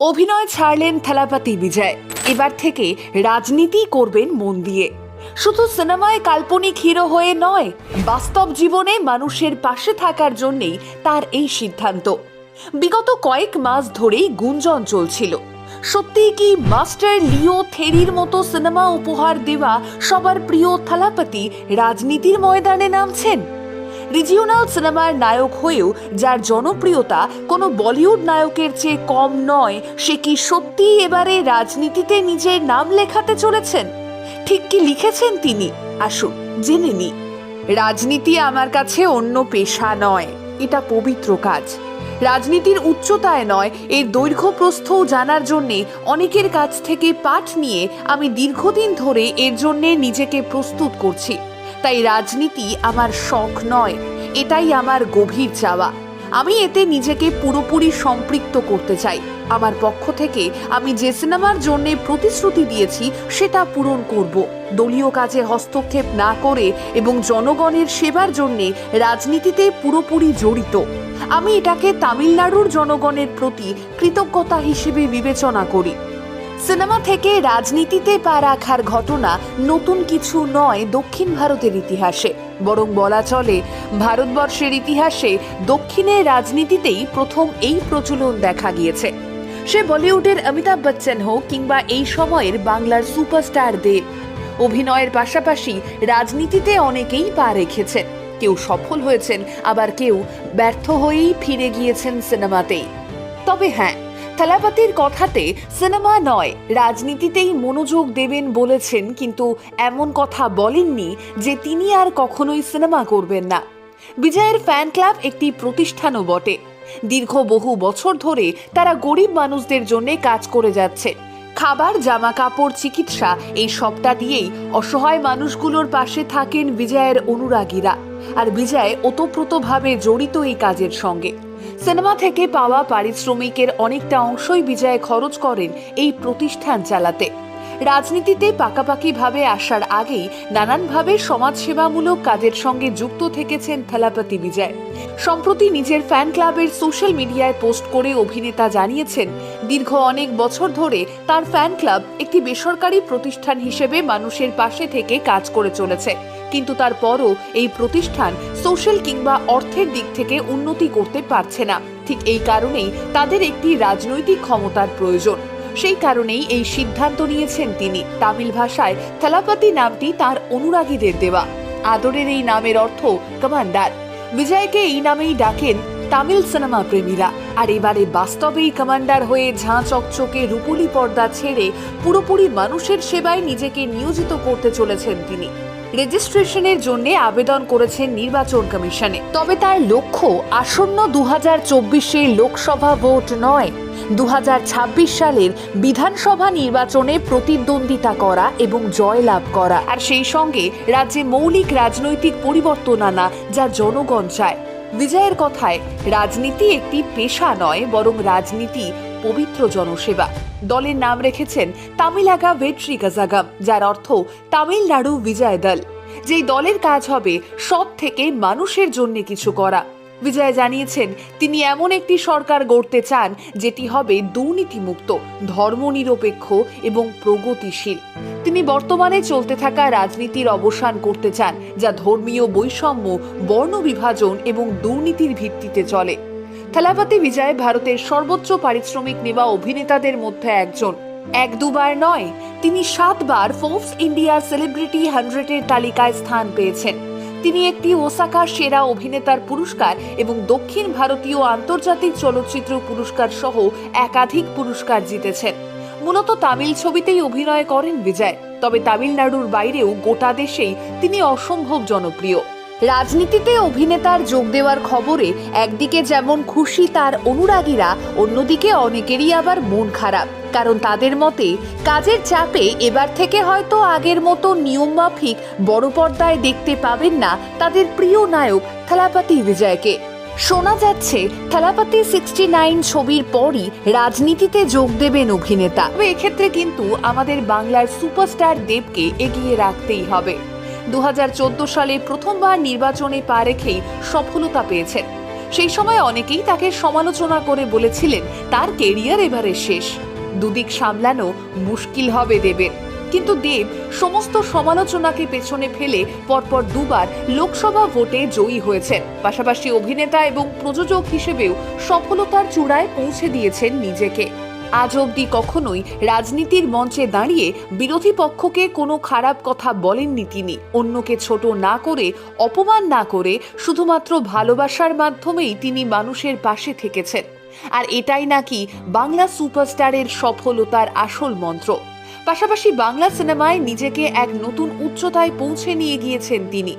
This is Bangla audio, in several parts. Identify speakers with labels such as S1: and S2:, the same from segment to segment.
S1: অভিনয় ছাড়লেন থালাপতি বিজয়। এবার থেকে রাজনীতি করবেন মন দিয়ে। শুধু সিনেমায় কাল্পনিক হিরো হয়ে নয়, বাস্তব জীবনে মানুষের পাশে থাকার জন্যেই তার এই সিদ্ধান্ত। বিগত কয়েক মাস ধরেই গুঞ্জন চলছিল, সত্যিই কি মাস্টার লিও থেরির মতো সিনেমা উপহার দেওয়া সবার প্রিয় থালাপতি রাজনীতির ময়দানে নামছেন? রিজিওনাল সিনেমার নায়ক হয়েও যার জনপ্রিয়তা কোনো বলিউড নায়কের চেয়ে কম নয়, সে কি সত্যিই এবারে রাজনীতিতে নিজের নাম লেখাতে চলেছেন? ঠিক কি লিখেছেন তিনি? আসুন জেনে নিই। রাজনীতি আমার কাছে অন্য পেশা নয়, এটা পবিত্র কাজ। রাজনীতির উচ্চতায় নয়, এর দৈর্ঘ্য প্রস্থও জানার জন্যে অনেকের কাছ থেকে পাঠ নিয়ে আমি দীর্ঘদিন ধরে এর জন্যে নিজেকে প্রস্তুত করছি। তাই রাজনীতি আমার শখ নয়, এটাই আমার গভীর চাওয়া। আমি এতে নিজেকে পুরোপুরি সম্পৃক্ত করতে চাই। আমার পক্ষ থেকে আমি যে সিনেমার জন্য প্রতিশ্রুতি দিয়েছি সেটা পূরণ করব, দলীয় কাজে হস্তক্ষেপ না করে এবং জনগণের সেবার জন্য রাজনীতিতে পুরোপুরি জড়িত। আমি এটাকে তামিলনাড়ুর জনগণের প্রতি কৃতজ্ঞতা হিসেবে বিবেচনা করি। সিনেমা থেকে রাজনীতিতে পা রাখার ঘটনা নতুন কিছু নয় দক্ষিণ ভারতের ইতিহাসে, বরং বলা চলে ভারতবর্ষের ইতিহাসে দক্ষিণের রাজনীতিতেই প্রথম এই প্রচলন দেখা গিয়েছে। সে বলিউডের অমিতাভ বচ্চন হোক কিংবা এই সময়ের বাংলার সুপারস্টার দেব। অভিনয়ের পাশাপাশি রাজনীতিতে অনেকেই পা রেখেছেন। কেউ সফল হয়েছেন, আবার কেউ ব্যর্থ হয়েই ফিরে গিয়েছেন সিনেমাতেই। তবে হ্যাঁ, থালাপতির কথাতে সিনেমা নয় রাজনীতিতেই মনোযোগ দেবেন বলেছেন, কিন্তু এমন কথা বলেননি যে তিনি আর কখনোই সিনেমা করবেন না। বিজয়ের ফ্যান ক্লাব একটি প্রতিষ্ঠানও বটে। দীর্ঘ বহু বছর ধরে তারা গরিব মানুষদের জন্য কাজ করে যাচ্ছে। খাবার, জামা কাপড়, চিকিৎসা এই সবটা দিয়েই অসহায় মানুষগুলোর পাশে থাকেন বিজয়ের অনুরাগীরা। আর বিজয় ওতপ্রোতভাবে জড়িত এই কাজের সঙ্গে। সিনেমা থেকে পাওয়া পারিশ্রমিকের অনেকটা অংশই বিজয় খরচ করেন এই প্রতিষ্ঠান চালাতে। রাজনীতিতে পাকাপাকিভাবে আসার আগেই নানানভাবে সমাজসেবামূলক কাজের সঙ্গে যুক্ত থেকেছেন থালাপতি বিজয়। সম্প্রতি নিজের ফ্যান ক্লাবের সোশ্যাল মিডিয়ায় পোস্ট করে অভিনেতা জানিয়েছেন, দীর্ঘ অনেক বছর ধরে তার ফ্যান ক্লাব একটি বেসরকারি প্রতিষ্ঠান হিসেবে মানুষের পাশে থেকে কাজ করে চলেছে, কিন্তু তারপরও এই প্রতিষ্ঠান সোশ্যাল কিংবা অর্থের দিক থেকে উন্নতি করতে পারছে না। ঠিক এই কারণেই তাদের একটি রাজনৈতিক ক্ষমতার প্রয়োজন। সেই কারণেই এই সিদ্ধান্ত নিয়েছেন তিনি। তামিল ভাষায় থালাপতি নামটি তার অনুরাগীদের দেওয়া। আদরের এই নামের অর্থ কমান্ডার। বিজয়কে এই নামেই ডাকেন তামিল সিনেমা প্রেমীরা। আর এবারে বাস্তবেই কমান্ডার হয়ে ঝাঁ চকচকে রূপলি পর্দা ছেড়ে পুরোপুরি মানুষের সেবায় নিজেকে নিয়োজিত করতে চলেছেন তিনি। রেজিস্ট্রেশনের জন্য আবেদন করেছেন নির্বাচন কমিশনে। তবে তার লক্ষ্য আসন্ন 2024 লোকসভা ভোট নয়, 2026 সালের বিধানসভা নির্বাচনে প্রতিদ্বন্দ্বিতা করা এবং জয়লাভ করা। আর সেই সঙ্গে রাজ্যে মৌলিক রাজনৈতিক পরিবর্তন আনা, যা জনগণ চায়। বিজয়ের কথায়, রাজনীতি একটি পেশা নয়, বরং রাজনীতি পবিত্র জনসেবা। দলের নাম রেখেছেন তামিলাগা ভেট্রি কাজাগাম, যার অর্থ তামিলনাড়ু বিজয় দল। যেই দলের কাজ হবে সব থেকে মানুষের জন্য কিছু করা। বিজয় জানিয়েছেন, তিনি এমন একটি সরকার গড়তে চান যেটি হবে দুর্নীতিমুক্ত, ধর্মনিরপেক্ষ এবং প্রগতিশীল। তিনি বর্তমানে চলতে থাকা রাজনীতির অবসান করতে চান, যা ধর্মীয় বৈষম্য, বর্ণ বিভাজন এবং দুর্নীতির ভিত্তিতে চলে। থালাপতি বিজয় ভারতের সর্বোচ্চ পারিশ্রমিক নেওয়া অভিনেতাদের মধ্যে একজন। এক দুবার নয়, তিনি 7 বার ফোর্বস ইন্ডিয়ার সেলিব্রিটি 100-এর তালিকায় স্থান পেয়েছেন। তিনি একটি ওসাকা সেরা অভিনেতার পুরস্কার এবং দক্ষিণ ভারতীয় আন্তর্জাতিক চলচ্চিত্র পুরস্কার সহ একাধিক পুরস্কার জিতেছেন। মূলত তামিল ছবিতেই অভিনয় করেন বিজয়, তবে তামিলনাড়ুর বাইরেও গোটা দেশেই তিনি অসম্ভব জনপ্রিয়। রাজনীতিতে অভিনেতার যোগ দেওয়ার খবরে একদিকে যেমন খুশি তার অনুরাগীরা, অন্যদিকে অনেকেরই আবার মন খারাপ। কারণ তাদের মতে কাজের চাপে এবার থেকে হয়তো আগের মতো নিয়মমাফিক বড় পর্দায় দেখতে পাবেন না তাদের প্রিয় নায়ক থালাপতি বিজয়কে। শোনা যাচ্ছে থালাপতি 69 ছবির পরই রাজনীতিতে যোগ দেবেন অভিনেতা। তবে এক্ষেত্রে কিন্তু আমাদের বাংলার সুপারস্টার দেবকে এগিয়ে রাখতেই হবে। 2014 সালে প্রথমবার নির্বাচনে পা রেখেই সফলতা পেয়েছেন। সেই সময় অনেকেই তাকে সমালোচনা করে বলেছিলেন তার কেরিয়ার এবারে শেষ, দুদিক সামলানো মুশকিল হবে দেবের। কিন্তু দেব সমস্ত সমালোচনাকে পেছনে ফেলে পরপর দুবার লোকসভা ভোটে জয়ী হয়েছেন। পাশাপাশি অভিনেতা এবং প্রযোজক হিসেবেও সফলতার চূড়ায় পৌঁছে দিয়েছেন নিজেকে। আজ অবধি কখনোই রাজনীতির মঞ্চে দাঁড়িয়ে বিরোধী পক্ষকে কোনো খারাপ কথা বলেননি তিনি। অন্যকে ছোট না করে, অপমান না করে, শুধুমাত্র ভালোবাসার মাধ্যমেই তিনি মানুষের পাশে থেকেছেন। আর এটাই নাকি বাংলা সুপারস্টারের সফলতার আসল মন্ত্র। পাশাপাশি বাংলা সিনেমায় নিজেকে এক নতুন উচ্চতায় পৌঁছে নিয়ে গিয়েছেন তিনি।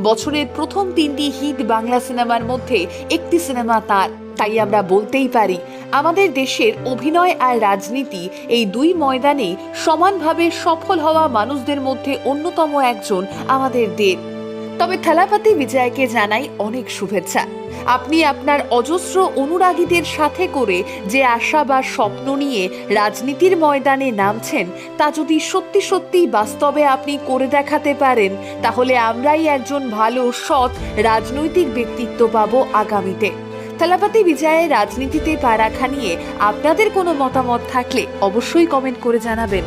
S1: বছরের প্রথম 3টি হিট বাংলা সিনেমার মধ্যে একটি সিনেমা তার। তাই আমরা বলতেই পারি আমাদের দেশের অভিনয় আর রাজনীতি এই দুই ময়দানেই সমানভাবে সফল হওয়া মানুষদের মধ্যে অন্যতম একজন আমাদের দেব। তবে থালাপতি বিজয়কে জানাই অনেক শুভেচ্ছা। আপনি আপনার অজস্র অনুরাগীদের সাথে করে যে আশা বা স্বপ্ন নিয়ে রাজনীতির ময়দানে নামছেন, তা যদি সত্যি সত্যি বাস্তবে আপনি করে দেখাতে পারেন, তাহলে আমরাই একজন ভালো সৎ রাজনৈতিক ব্যক্তিত্ব পাবো আগামীতে। থালাপতি বিজয়ের রাজনীতিতে পা রাখা নিয়ে আপনাদের কোনো মতামত থাকলে অবশ্যই কমেন্ট করে জানাবেন।